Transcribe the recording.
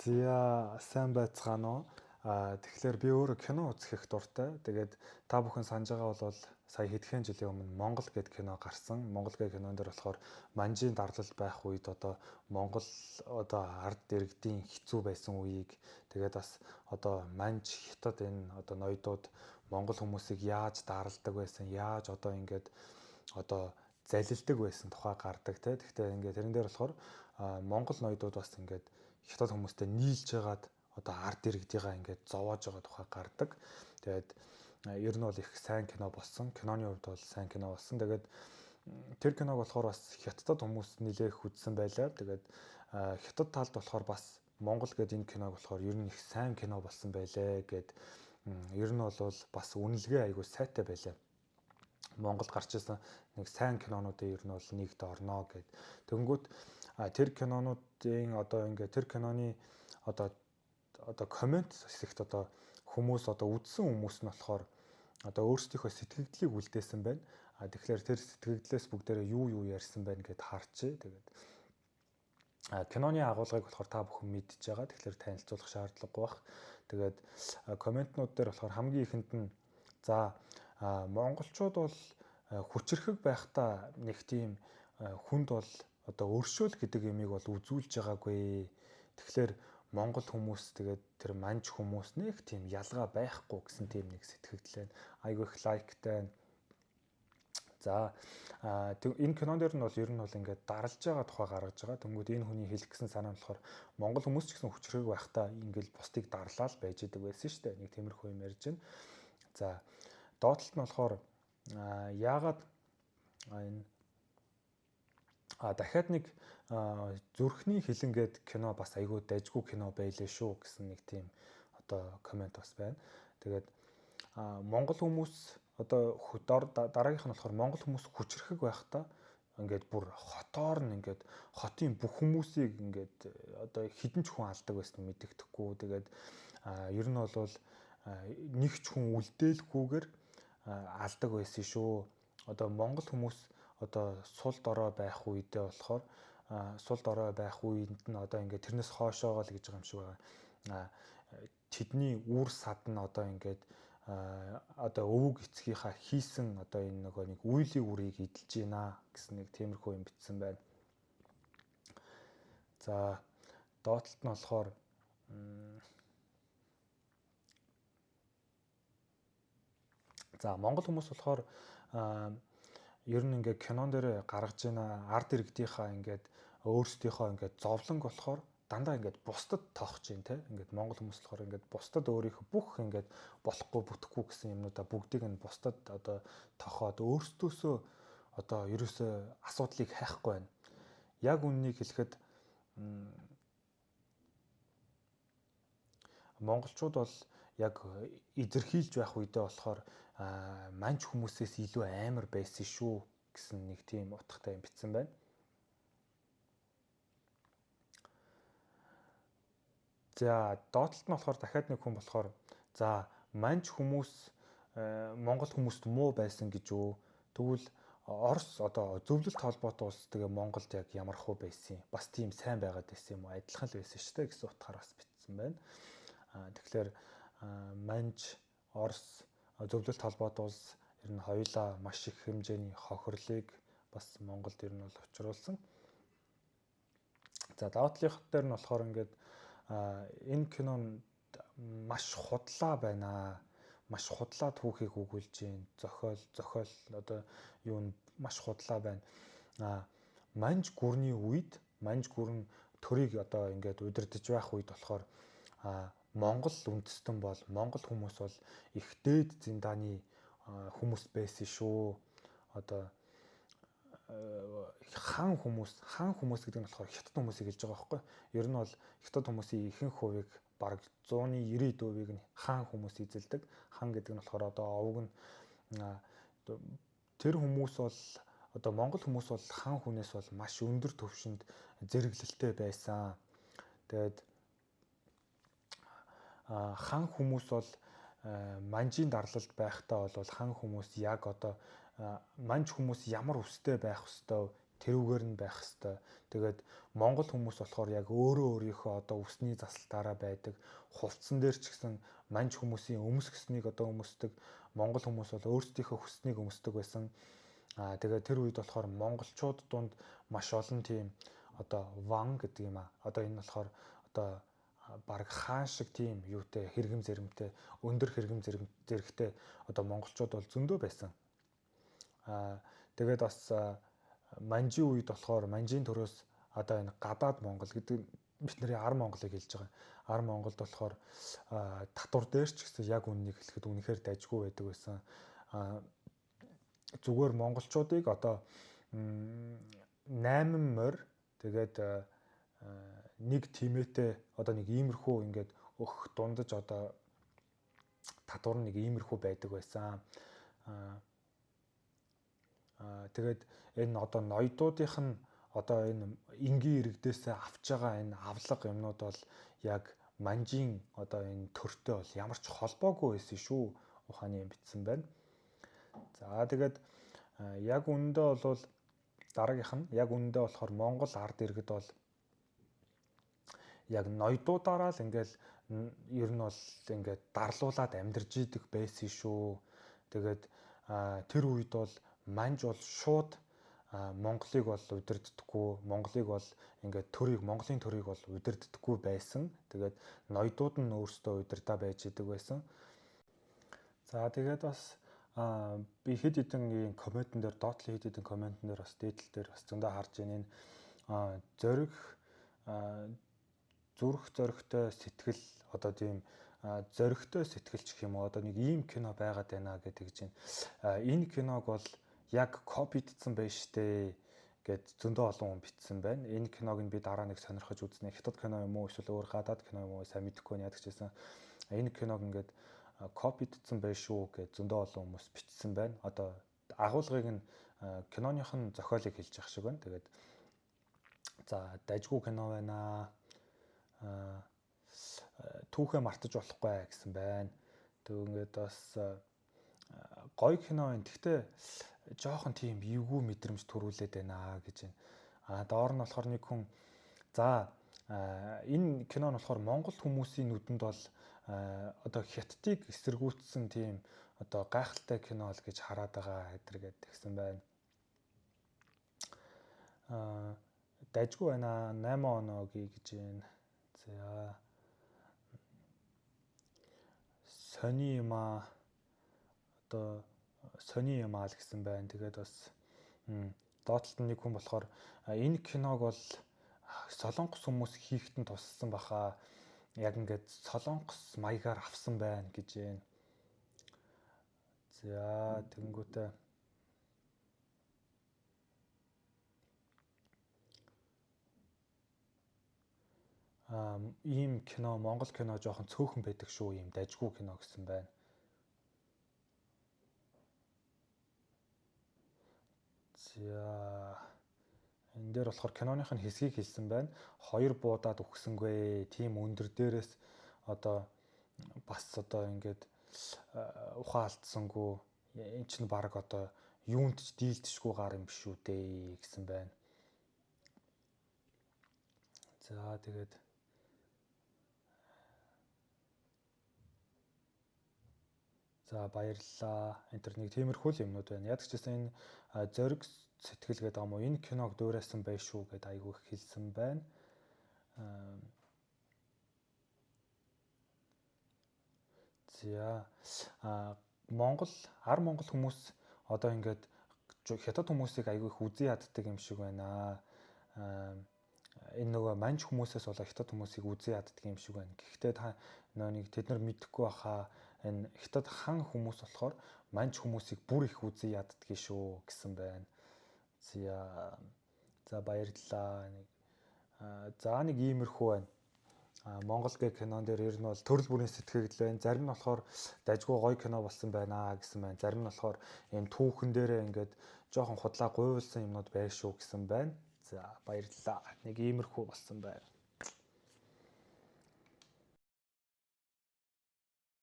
Зя сайн байцгаана уу? Тэгэхээр би өөрөө кино үзэх их дуртай. Тэгээд та бүхэн санаж байгаа бол сая хэдхэн жилийн өмнө Монгол гэд кино гарсан. Монгол гэх кинон дээр болохоор манжийн дарлал байх үед одоо Монгол ард иргэдийн хэцүү байсан үеийг тэгээд бас одоо манж хятад энэ одоо ноёдууд Монгол хүмүүсийг яаж даралдаг байсан, яаж залилдаг байсан тухай гардаг те. Гэхдээ ингээд тэрэн дээр болохоор Монгол ноёдууд бас ингээд хятад хүмүүстэй нийлж байгаад одоо ард иргэдийгаа ингээд зовоож байгаа тухай гардаг. Тэгээд ер нь бол их сайн кино болсон. Киноны хувьд бол сайн кино болсон. Тэгээд тэр киног болохоор бас хятадд хүмүүс нэлээх үзсэн байлаа. Тэгээд хятад талд болохоор бас Монгол гэдэг энэ киног болохоор ер нь их сайн кино болсон байлээ гэд ер нь бол бас үнэлгээ айгүй сайтай байлаа. Монголд гарч ирсэн нэг сайн кинонуудын ер нь бол нэгт орно гэд. Тэнгүүт тэр кинонуудын тэр киноны коммент хэсэгт хүмүүс үзсэн хүмүүс нь болохоор өөрсдийнхөө сэтгэгдлийг үлдээсэн байна. Тэгэхээр тэр сэтгэгдлээс бүгдээрээ юу ярьсан байна гэд харчээ. Тэгээд киноны агуулгыг болохоор та бүхэн мэдж байгаа. Тэгэхээр танилцуулах шаардлагагүй бах. Тэгээд комментнууд дээр болохоор хамгийн ихэнд нь монголчууд бол хүчрэхэг байхдаа нэг тийм хүнд бол өршөөл гэдэг юмыг бол үзүүлж байгаагүй. Тэгэхээр монгол хүмүүс тэгээд тэр манж хүмүүс нэг тийм ялгаа байхгүй гэсэн тийм нэг сэтгэгдэл байна. Айгүй их лайктай. Энэ кинон дээр нь бол ер нь бол ингээд даралж байгаа тухай гаргаж байгаа. Тэнгүүд энэ хүний хэлэх гэсэн санаа нь болохоор монгол хүмүүс ч гэсэн хүчрэхэг байхдаа ингээд бусдыг дарлал байж идэг байсан шүү дээ. Нэг тиймэрхүү юм ярьж байна. Доотлолт нь болохоор яагаад энэ дахиад нэг зүрхний хилэнгээд кино бас айгүй дайггүй кино байлээ шүү гэсэн нэг тийм коммент бас байна. Тэгээд монгол хүмүүс дараагийнх нь болохоор монгол хүмүүс хүчрэхэг байхдаа ингээд бүр хотоор нь ингээд хотын бүх хүмүүсийг ингээд хідэн ч хүн алдаг байсан мэддэхгүй. Тэгээд ер нь бол нэг ч хүн үлдээлгүйгээр алдаг байсан шүү. Монгол хүмүүс сул дорой байх үедээ болохоор сул дорой байх үед нь ингээд тэрнээс хоошоогоо л гэж байгаа юм шиг байна. Тэдний үр сад нь ингээд өвөг эцгийнхаа хийсэн энэ нэг үйлийн үрийг эдэлж байна гэсэн нэг тиймэрхүү юм бичсэн байна. Доотлолт нь болохоор монгол хүмүүс болохоор ер нь ингээд кинон дээр гаргаж байна ард иргэдийнхаа ингээд өөрсдийнхөө ингээд зовлонг болохоор дандаа ингээд бусдад тоохож байна те. Ингээд монгол хүмүүс болохоор ингээд бусдад өөрийнхөө бүх ингээд болохгүй бүтэхгүй гэсэн юмнуудаа бүгдийг нь бусдад тохоод өөрсдөөсөө ерөөсөө асуудлыг хайхгүй байна. Яг үннийг хэлэхэд монголчууд бол яг эзэрхийлж байх үедээ болохоор манж хүмүүсээс илүү амар байсан шүү гэсэн нэг тийм утгатай юм бичсэн байна. Доотлолт нь болохоор дахиад нэг хүн болохоор манж хүмүүс монгол хүмүүст муу байсан гэж үү? Тэгвэл Орос зөвлөлт холбоотой улс тэгээ Монголд яг ямархуу байсан юм? Бас тийм сайн байгаад байсан юм уу? Адилхан л байсан шүү дээ гэсэн утгаар бас бичсэн байна. Тэгэхээр манж Орос зөвлөлт холбоотой улс ер нь хоёулаа маш их хэмжээний хохирлыг бас Монголд ер нь бол учруулсан. Доотлолт дээр нь болохоор ингээд энэ кинон маш худлаа байна. Маш худлаа түүхийг өгүүлж байна. Зохиол маш худлаа байна. Манж гүрний үед манж гүрэн төрийг ингээд удирдах байх үед болохоор Монгол үндэстэн бол монгол хүмүүс бол их дээд зиндааны хүмүүс байсан шүү. Хаан хүмүүс гэдэг нь болохоор хятад хүмүүсийг хэлж байгаа байхгүй. Ер нь бол хятад хүмүүсийн ихэнх хувийг бараг 90% нь хаан хүмүүс эзэлдэг. Хаан гэдэг нь болохоор овог нь тэр хүмүүс бол монгол хүмүүс бол хаан хүнээс бол маш өндөр түвшинд зэрэглэлтэй байсан. Тэгээд хаан хүмүүс бол манжийн дарлалд байхдаа бол хаан хүмүүс яг манж хүмүүс ямар өстэй байх ёстой тэрүүгээр нь байх хэвээр. Тэгээд Монгол хүмүүс болохоор яг өөрийнхөө одоо үсний засалтаараа байдаг. Хувцсан дээр ч гэсэн манж хүмүүсийн өмсгснийг одоо өмсдөг. Монгол хүмүүс бол өөрсдийнхөө хүснийг өмсдөг байсан. Тэгээд тэр үед болохоор монголчууд дунд маш олон тийм одоо ван гэдэг юм. Одоо энэ болохоор одоо бараг хаан шиг тийм юутэй хэрэгэм зэрэмтэй өндөр хэрэгэм зэрэгтэй одоо монголчууд бол зөндөө байсан. Тэгээд бас манжийн үед болохоор манжийн төрөөс одоо энэ гадаад Монгол гэдэг бидний ар Монголыг хэлж байгаа. Ар Монголд болохоор татвар дээр ч гэсэн яг үннийг хэлэхэд үнэхээр дайжгүй байдаг байсан. Зүгээр монголчуудыг одоо 8 морь тэгээд нэг тимээтэй одоо нэг иймэрхүү ингээд өгөх дундаж одоо татвар нэг иймэрхүү байдаг байсан. Тэгээд энэ одоо ноёдуудынх нь одоо энэ энгийн иргэдээсээ авч байгаа энэ авлага юмнууд бол яг манжийн одоо энэ төртэй бол ямар ч холбоогүй байсан шүү. Ухааны юм бичсэн байна. За тэгээд яг үүндээ бол дараагийнх нь яг үүндээ болохоор Монгол ард иргэд бол яг ноёдуудаараа л ингээл ер нь бол ингээд дарлуулад амьдарч идэг байсан шүү. Тэгээд тэр үед бол манж бол шууд Монголыг бол удирддаггүй, Монголыг бол ингээд Монголын төрийг бол удирддаггүй байсан. Тэгээд ноёдууд нь өөрсдөө удирдаа байж идэг байсан. За тэгээд бас би хэд хэдэн комментэн дээр доотлын хэд хэдэн комментэн дээр бас дээдл дээр бас зөндөө харж байна. Энэ зүрх зоригтой сэтгэл одоо тийм зоригтой сэтгэлч гэх юм уу одоо нэг ийм кино байгаад байна гэдэг чинь энэ киног бол яг копидсан байж штэ гэд зөндөө олон хүн бичсэн байна. Энэ киног нь би дараа нэг сонирхож үзнэ. Хятад кино юм уу эсвэл өөр гадаад кино юм уу сайн мэдэхгүй яадаг ч гэсэн энэ киног ингээд копидсан байж шүү гэд зөндөө олон хүмүүс бичсэн байна. Одоо агуулгыг нь киноных нь зохиолыг хэлж явах шиг байна. Тэгээд за дайжгүй кино байна. Түүхээ мартаж болохгүй гэсэн байна. Тэгээд бас гоё кино байна. Гэхдээ жоохон тийм эвгүй мэдрэмж төрүүлээд байна гэж байна. Доор нь болохоор нэг хүн за энэ кино нь болохоор Монгол хүмүүсийн нүдэнд бол одоо хятадыг эсэргүүцсэн тийм одоо гайхалтай кино л гэж хараад байгаа гэдэргээд тэгсэн байна. Дайжгүй байна 8 оноогийн гэж байна. За сони юмаа л гэсэн байна. Тэгээд бас доотлолт нэг хүн болохоор энэ киног бол солонгос хүмүүс хийхтэн туссан баха. Яг ингээд солонгос маягаар авсан байна гэж байна. За тэнгуүтэ ийм кино Монгол кино жоохон цөөхөн байдаг шүү ийм дайжгүй кино гэсэн байна. За энэ дээр болохоор киноных нь хэсгийг хэлсэн байна. 2 буудаад өгсөнгүй. Тийм өндөр дээрээс одоо бас одоо ингээд ухаан алдсангүй. Энд чинь баг одоо юунд ч дийлдэшгүй гар юм биш үү дээ гэсэн байна. За тэгээд за баярлалаа. Энтер нэг тиймэрхүү л юмнууд байна. Яг ч гэсэн энэ зориг сэтгэл гэдэг юм уу? Энэ киног дуурайсан байх шүү гэдээ айгүй их хэлсэн байна. За Монгол хүмүүс одоо ингээд хятад хүмүүсийг айгүй их үзий яддаг юм шиг байна. Энэ нөгөө манж хүмүүсээс болоо хятад хүмүүсийг үзий яддаг юм шиг байна. Гэхдээ та нэг тэд нар мэдэхгүй баха энэ хятад хан хүмүүс болохоор манж хүмүүсийг бүр их үзий яддаг шүү гэсэн байна. За баярлалаа. За нэг иймэрхүү байна. Монгол гэх кинон дээр ер нь бол төрөл бүрийн сэтгэгдэл байна. Зарим нь болохоор дайжгүй гоё кино болсон байна гэсэн байна. Зарим нь болохоор ийм түүхэн дээрээ ингээд жоохон худлаа гуйвуулсан юмнууд байх шүү гэсэн байна. За баярлалаа. Нэг иймэрхүү болсон байна.